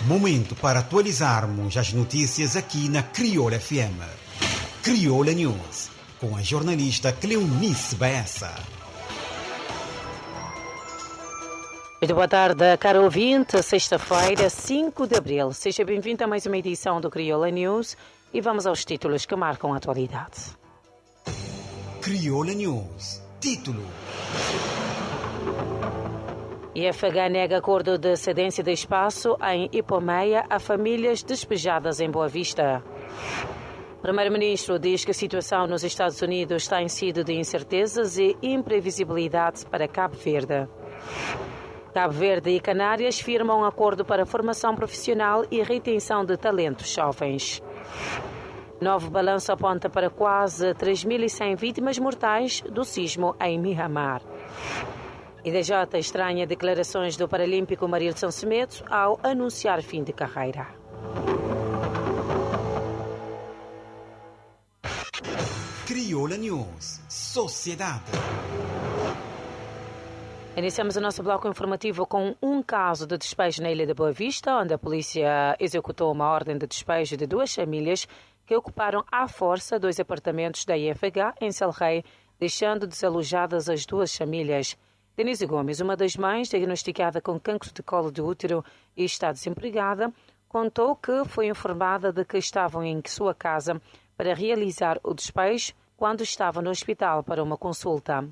Momento para atualizarmos as notícias aqui na Criolla FM. Criolla News, com a jornalista Cleonice Baessa. Muito boa tarde, caro ouvinte. Sexta-feira, 5 de abril. Seja bem-vindo a mais uma edição do Criolla News e vamos aos títulos que marcam a atualidade. Criolla News. Título: IFH nega acordo de cedência de espaço em Ipomeia a famílias despejadas em Boa Vista. O primeiro-ministro diz que a situação nos Estados Unidos está em sido de incertezas e imprevisibilidade para Cabo Verde. Cabo Verde e Canárias firmam um acordo para formação profissional e retenção de talentos jovens. Novo balanço aponta para quase 3.100 vítimas mortais do sismo em Mianmar. IDJ estranha declarações do paralímpico Marilson Semedo ao anunciar fim de carreira. Criolla News. Sociedade. Iniciamos o nosso bloco informativo com um caso de despejo na Ilha de Boa Vista, onde a polícia executou uma ordem de despejo de duas famílias que ocuparam à força 2 apartamentos da IFH em Selrei, deixando desalojadas as duas famílias. Denise Gomes, uma das mães diagnosticada com cancro de colo de útero e está desempregada, contou que foi informada de que estavam em sua casa para realizar o despejo quando estava no hospital para uma consulta.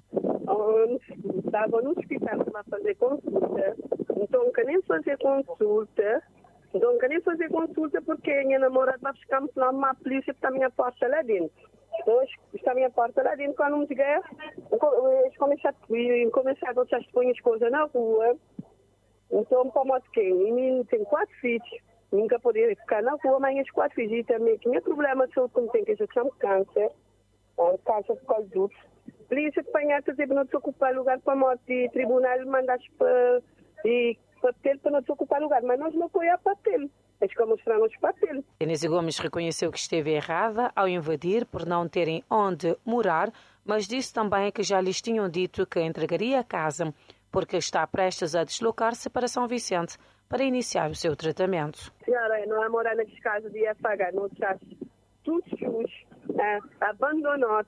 Estava no hospital para fazer consulta, então não quero nem fazer consulta, porque a minha namorada vai ficar lá uma polícia que está a minha porta lá dentro. Então, está a minha porta lá dentro, quando me cheguei, eles começaram a expor as coisas na rua. Então, como quem tem 4 filhos, nunca poderia ficar na rua, mas as 4 filhos e também tinha problema de saúde, como tem que já chama câncer por causa de outros. Polícia apanhar, para não desocupar lugar para a morte, e tribunal mandaste para papel para não desocupar lugar, mas nós não apoiamos papel. Eles que mostraram os papéis. Denise Gomes reconheceu que esteve errada ao invadir por não terem onde morar, mas disse também que já lhes tinham dito que entregaria a casa porque está prestes a deslocar-se para São Vicente para iniciar o seu tratamento. Senhora, não é morar nas casas de IFH, não traz tudo sujo, abandonou,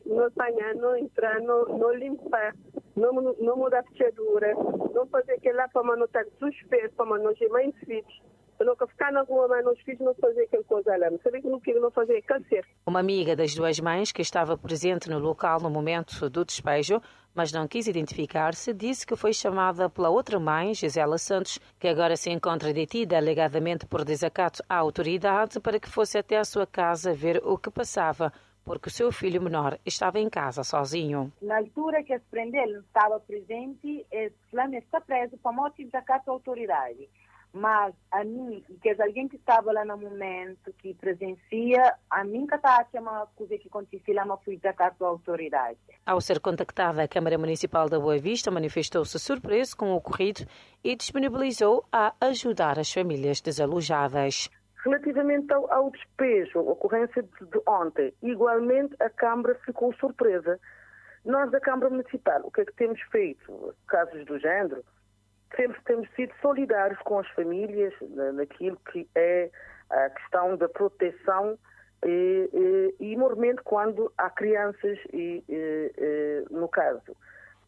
não apanhar, não entrar, não limpar, não mudar a fechadura, não fazer aquilo lá para não estar suspeito, para não ter mais filhos. Eu nunca ficar na rua, mas os filhos não fazer aquela coisa lá. Não sabia que não queria não fazer câncer. Uma amiga das duas mães, que estava presente no local no momento do despejo, mas não quis identificar-se, disse que foi chamada pela outra mãe, Gisela Santos, que agora se encontra detida alegadamente por desacato à autoridade, para que fosse até a sua casa ver o que passava, porque o seu filho menor estava em casa sozinho. Na altura que se prendeu, ele estava presente, esse fulano está preso por motivo de desacato à autoridade. Mas a mim, que é alguém que estava lá no momento, que presencia, a mim que está a uma coisa que aconteceu lá, mas fui desacato à autoridade. Ao ser contactada, a Câmara Municipal da Boa Vista manifestou-se surpreso com o ocorrido e disponibilizou a ajudar as famílias desalojadas. Relativamente ao despejo, a ocorrência de ontem, igualmente a Câmara ficou surpresa. Nós da Câmara Municipal, o que é que temos feito? Casos do género, sempre temos sido solidários com as famílias naquilo que é a questão da proteção e mormente quando há crianças no caso.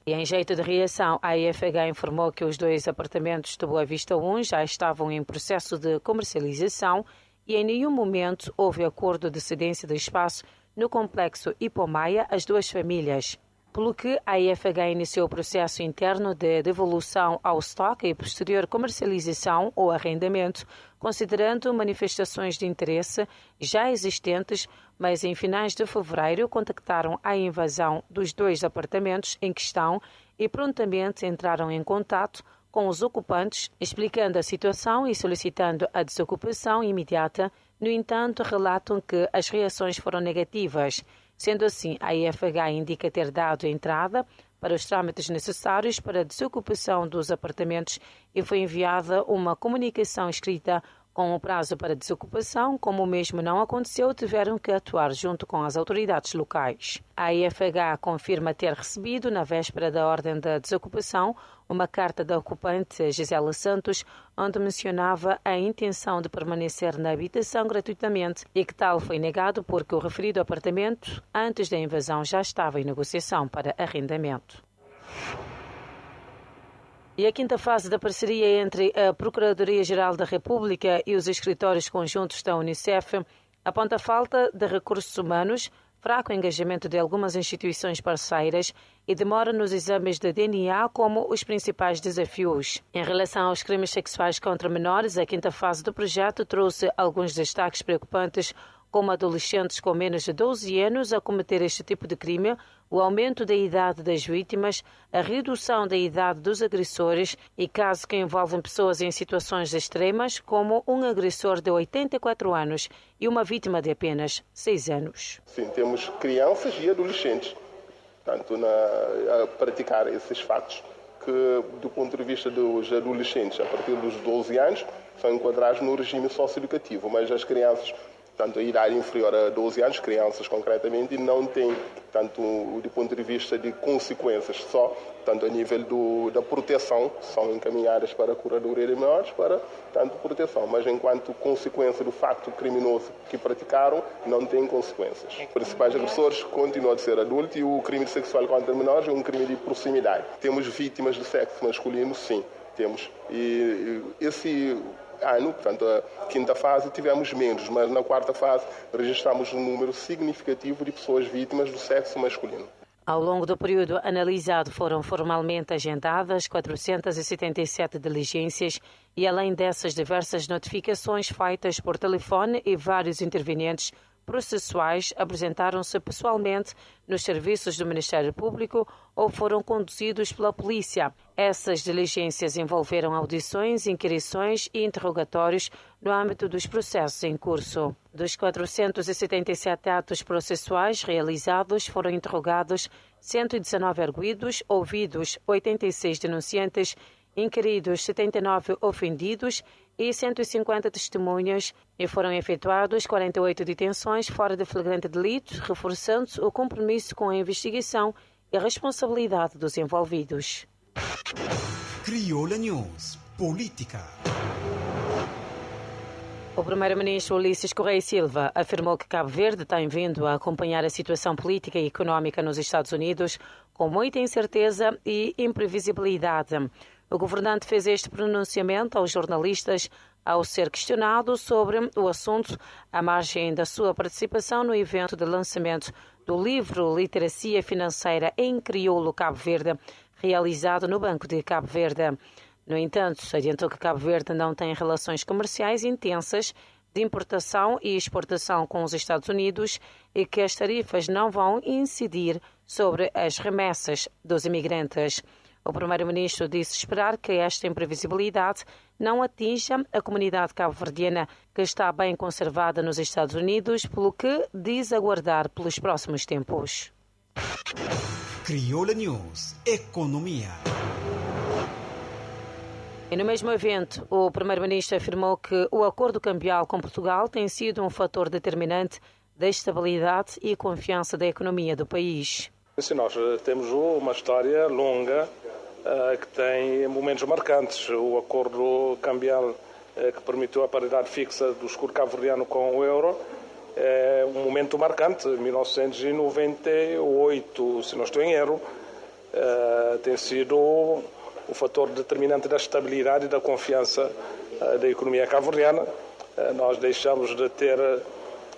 E em jeito de reação, a IFH informou que os 2 apartamentos de Boa Vista 1 já estavam em processo de comercialização e em nenhum momento houve acordo de cedência de espaço no complexo Ipomeia às 2 famílias, pelo que a IFH iniciou o processo interno de devolução ao estoque e posterior comercialização ou arrendamento, considerando manifestações de interesse já existentes, mas em finais de fevereiro contactaram a invasão dos 2 apartamentos em questão e prontamente entraram em contato com os ocupantes, explicando a situação e solicitando a desocupação imediata. No entanto, relatam que as reações foram negativas. Sendo assim, a IFH indica ter dado entrada para os trâmites necessários para a desocupação dos apartamentos e foi enviada uma comunicação escrita Com o prazo para desocupação, como o mesmo não aconteceu, tiveram que atuar junto com as autoridades locais. A IFH confirma ter recebido, na véspera da ordem da desocupação, uma carta da ocupante Gisela Santos, onde mencionava a intenção de permanecer na habitação gratuitamente e que tal foi negado porque o referido apartamento, antes da invasão, já estava em negociação para arrendamento. E a quinta fase da parceria entre a Procuradoria-Geral da República e os escritórios conjuntos da Unicef aponta a falta de recursos humanos, fraco engajamento de algumas instituições parceiras e demora nos exames de DNA como os principais desafios. Em relação aos crimes sexuais contra menores, a quinta fase do projeto trouxe alguns destaques preocupantes, como adolescentes com menos de 12 anos a cometer este tipo de crime, o aumento da idade das vítimas, a redução da idade dos agressores e casos que envolvem pessoas em situações extremas, como um agressor de 84 anos e uma vítima de apenas 6 anos. Sim, temos crianças e adolescentes, tanto a praticar esses factos, que do ponto de vista dos adolescentes, a partir dos 12 anos, são enquadrados no regime socioeducativo, mas as crianças, tanto a idade inferior a 12 anos, crianças concretamente, não têm, tanto do ponto de vista de consequências, só tanto a nível da proteção, são encaminhadas para a Curadoria de Menores para tanto proteção, mas enquanto consequência do facto criminoso que praticaram, não têm consequências. Os principais agressores continuam a ser adultos e o crime sexual contra menores é um crime de proximidade. Temos vítimas de sexo masculino, sim, temos. E esse ano, portanto, a quinta fase tivemos menos, mas na quarta fase registramos um número significativo de pessoas vítimas do sexo masculino. Ao longo do período analisado foram formalmente agendadas 477 diligências e, além dessas, diversas notificações feitas por telefone e vários intervenientes processuais apresentaram-se pessoalmente nos serviços do Ministério Público ou foram conduzidos pela polícia. Essas diligências envolveram audições, inquirições e interrogatórios no âmbito dos processos em curso. Dos 477 atos processuais realizados, foram interrogados 119 arguidos, ouvidos 86 denunciantes, inquiridos 79 ofendidos e 150 testemunhas, e foram efetuadas 48 detenções fora de flagrante delito, reforçando-se o compromisso com a investigação e a responsabilidade dos envolvidos. Criolla News. Política. O primeiro-ministro Ulisses Correia Silva afirmou que Cabo Verde tem vindo a acompanhar a situação política e económica nos Estados Unidos com muita incerteza e imprevisibilidade. O governante fez este pronunciamento aos jornalistas ao ser questionado sobre o assunto à margem da sua participação no evento de lançamento do livro Literacia Financeira em Crioulo Cabo Verde, realizado no Banco de Cabo Verde. No entanto, adiantou que Cabo Verde não tem relações comerciais intensas de importação e exportação com os Estados Unidos e que as tarifas não vão incidir sobre as remessas dos imigrantes. O primeiro-ministro disse esperar que esta imprevisibilidade não atinja a comunidade cabo-verdiana, que está bem conservada nos Estados Unidos, pelo que diz aguardar pelos próximos tempos. Criolla News. Economia. E no mesmo evento, o primeiro-ministro afirmou que o acordo cambial com Portugal tem sido um fator determinante da estabilidade e confiança da economia do país. Sim, nós temos uma história longa que tem momentos marcantes. O acordo cambial que permitiu a paridade fixa do escudo cabo-verdiano com o euro é um momento marcante. 1998, se não estou em erro, tem sido o fator determinante da estabilidade e da confiança da economia cabo-verdiana. Nós deixamos de ter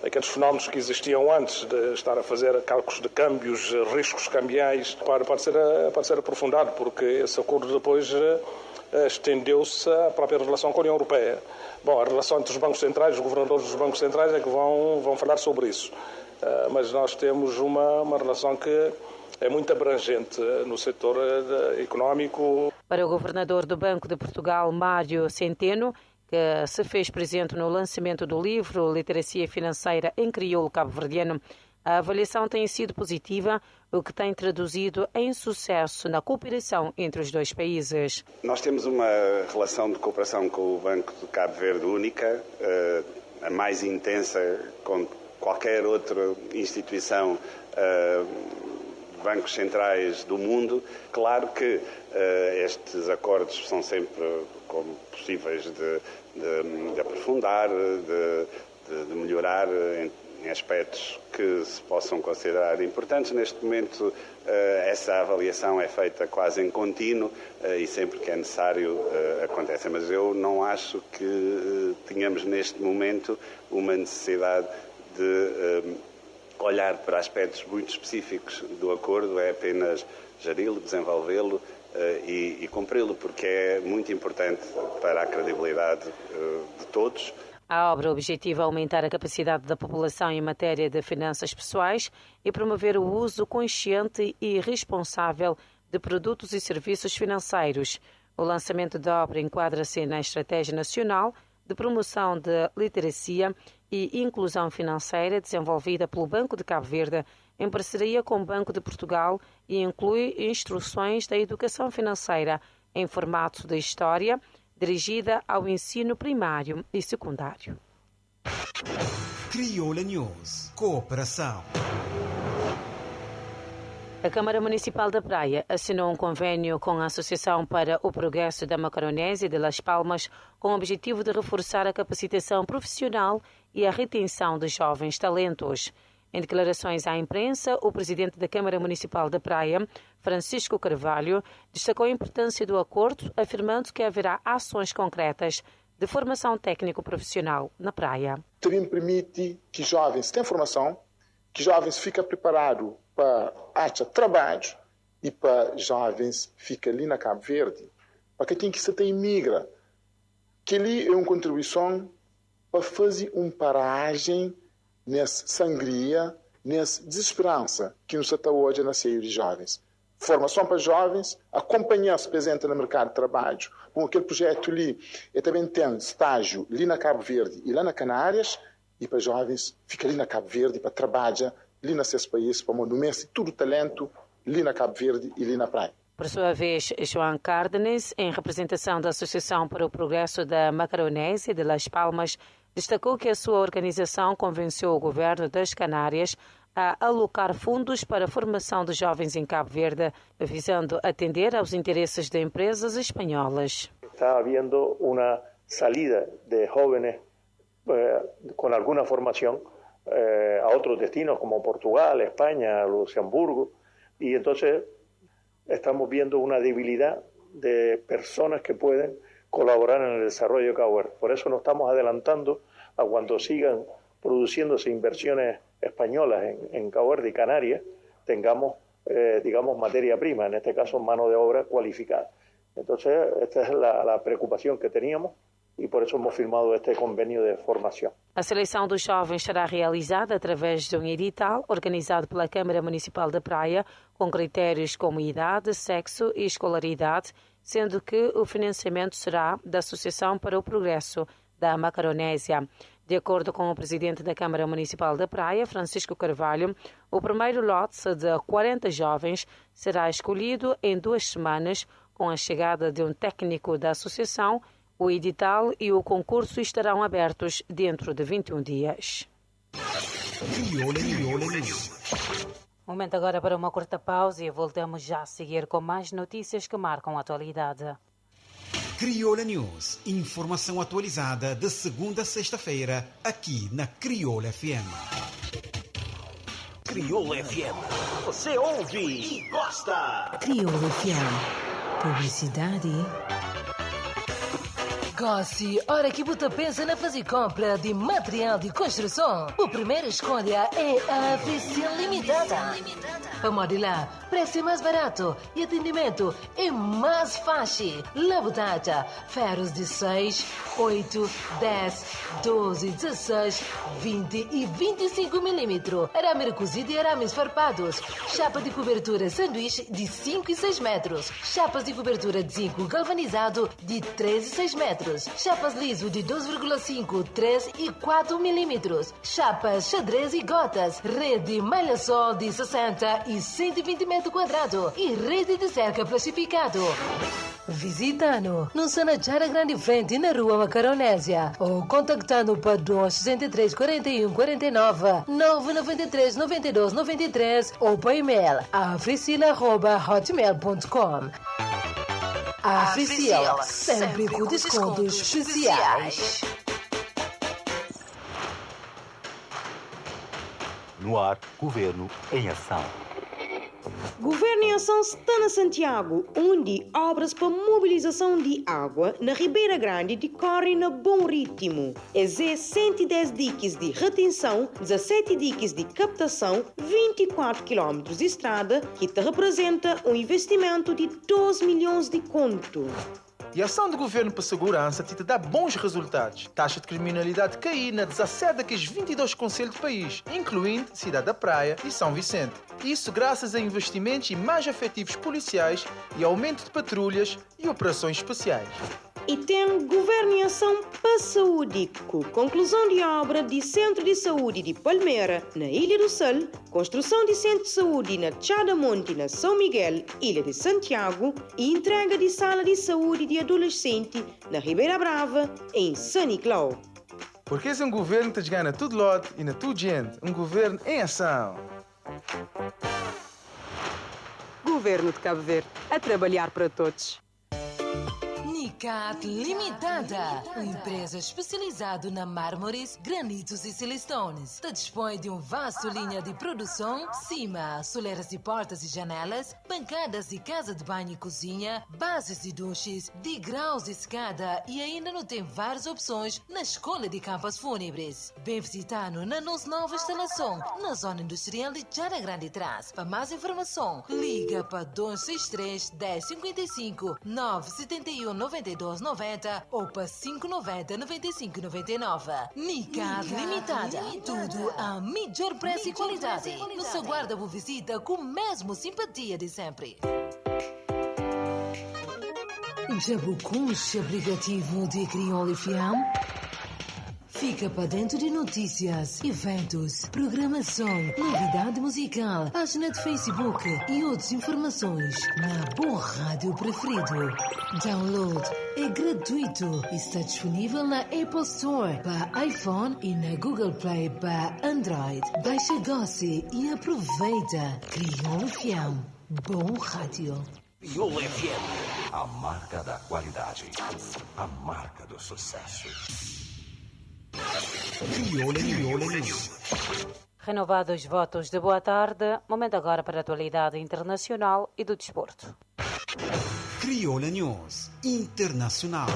aqueles fenómenos que existiam antes de estar a fazer cálculos de câmbios, riscos cambiais, pode ser aprofundado, porque esse acordo depois estendeu-se à própria relação com a União Europeia. Bom, a relação entre os bancos centrais, os governadores dos bancos centrais é que vão falar sobre isso. Mas nós temos uma relação que é muito abrangente no setor económico. Para o governador do Banco de Portugal, Mário Centeno, que se fez presente no lançamento do livro Literacia Financeira em Crioulo Cabo-Verdiano, A avaliação tem sido positiva, o que tem traduzido em sucesso na cooperação entre os dois países. Nós temos uma relação de cooperação com o Banco de Cabo Verde única, a mais intensa com qualquer outra instituição, bancos centrais do mundo. Claro que estes acordos são sempre possíveis de aprofundar, de melhorar em aspectos que se possam considerar importantes. Neste momento, essa avaliação é feita quase em contínuo e sempre que é necessário acontece. Mas eu não acho que tenhamos neste momento uma necessidade de olhar para aspectos muito específicos do acordo, é apenas geri-lo, desenvolvê-lo e cumpri-lo, porque é muito importante para a credibilidade de todos. A obra objetiva é aumentar a capacidade da população em matéria de finanças pessoais e promover o uso consciente e responsável de produtos e serviços financeiros. O lançamento da obra enquadra-se na Estratégia Nacional de Promoção de Literacia e Inclusão Financeira desenvolvida pelo Banco de Cabo Verde em parceria com o Banco de Portugal e inclui instruções da educação financeira em formato de história, dirigida ao ensino primário e secundário. Crioula News. Cooperação. A Câmara Municipal da Praia assinou um convênio com a Associação para o Progresso da Macaronésia de Las Palmas com o objetivo de reforçar a capacitação profissional e a retenção de jovens talentos. Em declarações à imprensa, o presidente da Câmara Municipal da Praia, Francisco Carvalho, destacou a importância do acordo, afirmando que haverá ações concretas de formação técnico-profissional na praia. Também permite que jovens tenham formação, que jovens fiquem preparados para achar trabalho e para jovens fiquem ali na Cabo Verde, para quem que se tem imigra, que ali é uma contribuição para fazer uma paragem nessa sangria, nessa desesperança que nos está hoje na série de jovens. Formação para jovens, acompanhar-se presente no mercado de trabalho, com aquele projeto ali, e também tem estágio ali na Cabo Verde e lá na Canárias, e para jovens ficar ali na Cabo Verde para trabalhar ali nesses países, para monumentos todo o talento ali na Cabo Verde e ali na praia. Por sua vez, João Cárdenas, em representação da Associação para o Progresso da Macaronésia de Las Palmas, destacou que a sua organização convenceu o governo das Canárias a alocar fundos para a formação de jovens em Cabo Verde, visando atender aos interesses de empresas espanholas. Está habiendo una salida de jóvenes con alguna formación a otros destinos como Portugal, España, Luxemburgo, y entonces estamos viendo una debilidad de personas que pueden colaborar en el desarrollo de Cabo Verde. Por eso nos estamos adelantando a cuando sigan produciéndose inversiones españolas en Cabo Verde y Canarias, tengamos, digamos, materia prima, en este caso mano de obra cualificada. Entonces, esta es la preocupación que teníamos e por isso hemos firmado este convênio de formação. A seleção dos jovens será realizada através de um edital organizado pela Câmara Municipal da Praia, com critérios como idade, sexo e escolaridade, sendo que o financiamento será da Associação para o Progresso da Macaronésia. De acordo com o presidente da Câmara Municipal da Praia, Francisco Carvalho, o primeiro lote de 40 jovens será escolhido em 2 semanas, com a chegada de um técnico da associação. O edital e o concurso estarão abertos dentro de 21 dias. Momento agora para uma curta pausa e voltamos já a seguir com mais notícias que marcam a atualidade. Crioula News. Informação atualizada de segunda a sexta-feira, aqui na Crioula FM. Crioula FM. Você ouve e gosta. Crioula FM. Publicidade. Gosse, hora que você pensa na fazer compra de material de construção, a primeira escolha é a Piscina Limitada. Para modelar preço é mais barato e atendimento é mais fácil. Laboratório, ferros de 6, 8, 10, 12, 16, 20 e 25 milímetros. Arame cozido e arames farpados. Chapa de cobertura sanduíche de 5 e 6 metros. Chapas de cobertura de zinco galvanizado de 3 e 6 metros. Chapas liso de 2,5, 3 e 4 milímetros. Chapas, xadrez e gotas. Rede malha-sol de 60 e 120 metros quadrados. E rede de cerca plastificado. Visita-nos no Sanachara Grande Frente na Rua Macaronésia ou contactando para 263 41 49 993 92 93 ou para e-mail africila@hotmail.com. Africila, sempre com descontos especiais. No ar, Governo em Ação. Governo em Ação está na Santiago, onde obras para mobilização de água na Ribeira Grande decorrem na bom ritmo. Exé 110 diques de retenção, 17 diques de captação, 24 km de estrada, que te representa um investimento de 2 milhões de conto. E a ação do governo para a segurança te dá bons resultados. Taxa de criminalidade cair na 17 dos 22 concelhos do país, incluindo Cidade da Praia e São Vicente. Isso graças a investimentos em mais efetivos policiais e aumento de patrulhas e operações especiais. E tem Governo em Ação para a Saúde, com conclusão de obra de Centro de Saúde de Palmeira, na Ilha do Sal, construção de Centro de Saúde na Chadamonte, na São Miguel, Ilha de Santiago, e entrega de Sala de Saúde de Adolescente na Ribeira Brava, em São Nicolau. Porque esse é um governo que te ganha tudo lote e na tua gente. Um governo em ação. Governo de Cabo Verde, a trabalhar para todos. Nicat Limitada, uma empresa especializada na mármores, granitos e silistones. Te dispõe de uma vasta linha de produção, cima, soleiras de portas e janelas, bancadas de casa de banho e cozinha, bases de duches, degraus de escada e ainda não tem várias opções na escolha de campas fúnebres. Bem visitar-nos na nossa nova instalação, na zona industrial de Jara Grande Trás. Para mais informação, liga para 263 1055 971 9290 ou para 590 9599. Nicat Limitada. Tudo a melhor preço e qualidade. Nos aguarda por visita com mesmo simpatia de sempre. Já buscou o aplicativo de Crioulo FM? Fica para dentro de notícias, eventos, programação, novidade musical, página de Facebook e outras informações na boa rádio preferido. Download é gratuito e está disponível na Apple Store para iPhone e na Google Play para Android. Baixa, goce e aproveita. Crioulo FM. Bom rádio. Crioulo FM. A marca da qualidade. A marca do sucesso. Crioulo News. Renovados votos de boa tarde, momento agora para a atualidade internacional e do desporto. Crioulo News Internacional.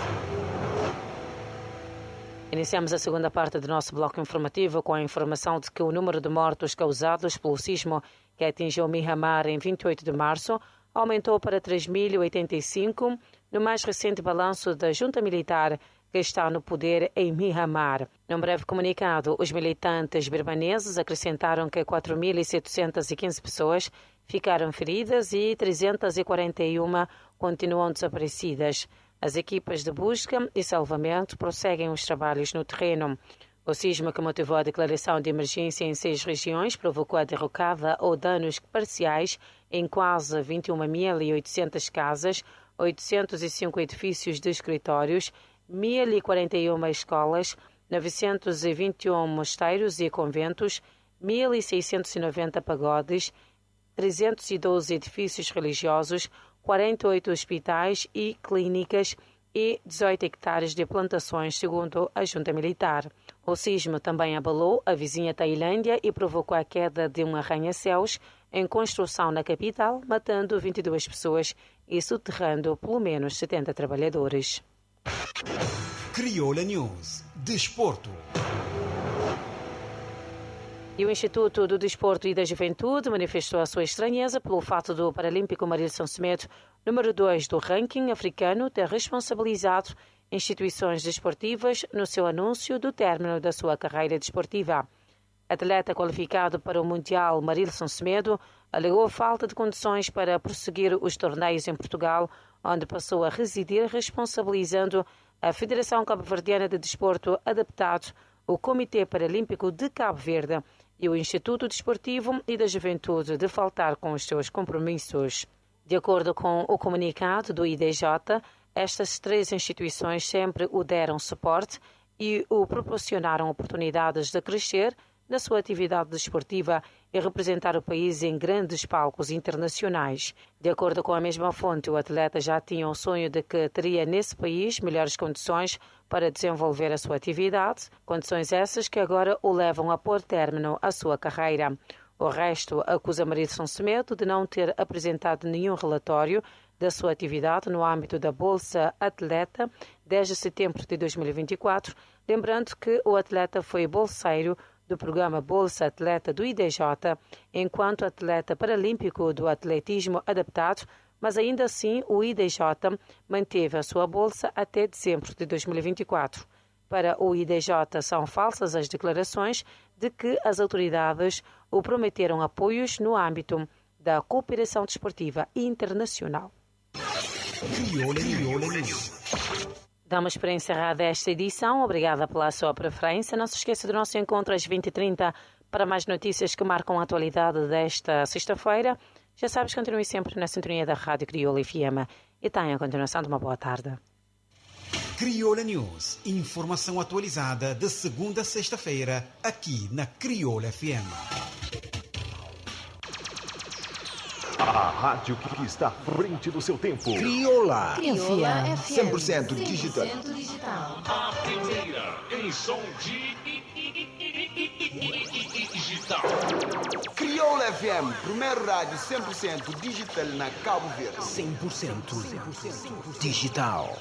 Iniciamos a segunda parte do nosso bloco informativo com a informação de que o número de mortos causados pelo sismo que atingiu Myanmar em 28 de março aumentou para 3.085 no mais recente balanço da junta militar que está no poder em Myanmar. Num breve comunicado, os militantes birmaneses acrescentaram que 4.715 pessoas ficaram feridas e 341 continuam desaparecidas. As equipas de busca e salvamento prosseguem os trabalhos no terreno. O sismo que motivou a declaração de emergência em 6 regiões provocou a derrocada ou danos parciais em quase 21.800 casas, 805 edifícios de escritórios, 1.041 escolas, 921 mosteiros e conventos, 1.690 pagodes, 312 edifícios religiosos, 48 hospitais e clínicas e 18 hectares de plantações, segundo a junta militar. O sismo também abalou a vizinha Tailândia e provocou a queda de um arranha-céus em construção na capital, matando 22 pessoas e soterrando pelo menos 70 trabalhadores. Crioulo News Desporto. E o Instituto do Desporto e da Juventude manifestou a sua estranheza pelo fato do paralímpico Marilson Semedo, número 2 do ranking africano, ter responsabilizado instituições desportivas no seu anúncio do término da sua carreira desportiva. Atleta qualificado para o Mundial Marilson Semedo alegou falta de condições para prosseguir os torneios em Portugal, onde passou a residir, responsabilizando a Federação Cabo-Verdiana de Desporto Adaptado, o Comitê Paralímpico de Cabo Verde e o Instituto Desportivo e da Juventude de faltar com os seus compromissos. De acordo com o comunicado do IDJ, estas 3 instituições sempre o deram suporte e o proporcionaram oportunidades de crescer na sua atividade desportiva e representar o país em grandes palcos internacionais. De acordo com a mesma fonte, o atleta já tinha o sonho de que teria nesse país melhores condições para desenvolver a sua atividade, condições essas que agora o levam a pôr término à sua carreira. O resto acusa Marilson Semedo de não ter apresentado nenhum relatório da sua atividade no âmbito da Bolsa Atleta desde setembro de 2024, lembrando que o atleta foi bolseiro do programa Bolsa Atleta do IDJ, enquanto atleta paralímpico do atletismo adaptado, mas ainda assim o IDJ manteve a sua bolsa até dezembro de 2024. Para o IDJ, são falsas as declarações de que as autoridades o prometeram apoios no âmbito da cooperação desportiva internacional. Damos por encerrada esta edição. Obrigada pela sua preferência. Não se esqueça do nosso encontro às 20h30 para mais notícias que marcam a atualidade desta sexta-feira. Já sabes, continue sempre na sintonia da Rádio Crioula FM e tenha a continuação de uma boa tarde. Crioula News. Informação atualizada de segunda a sexta-feira aqui na Crioula FM. A rádio que está à frente do seu tempo. Crioula. Crioula FM. 100% digital. A primeira em som digital. Crioula FM, primeiro rádio 100% digital na Cabo Verde. 100% digital.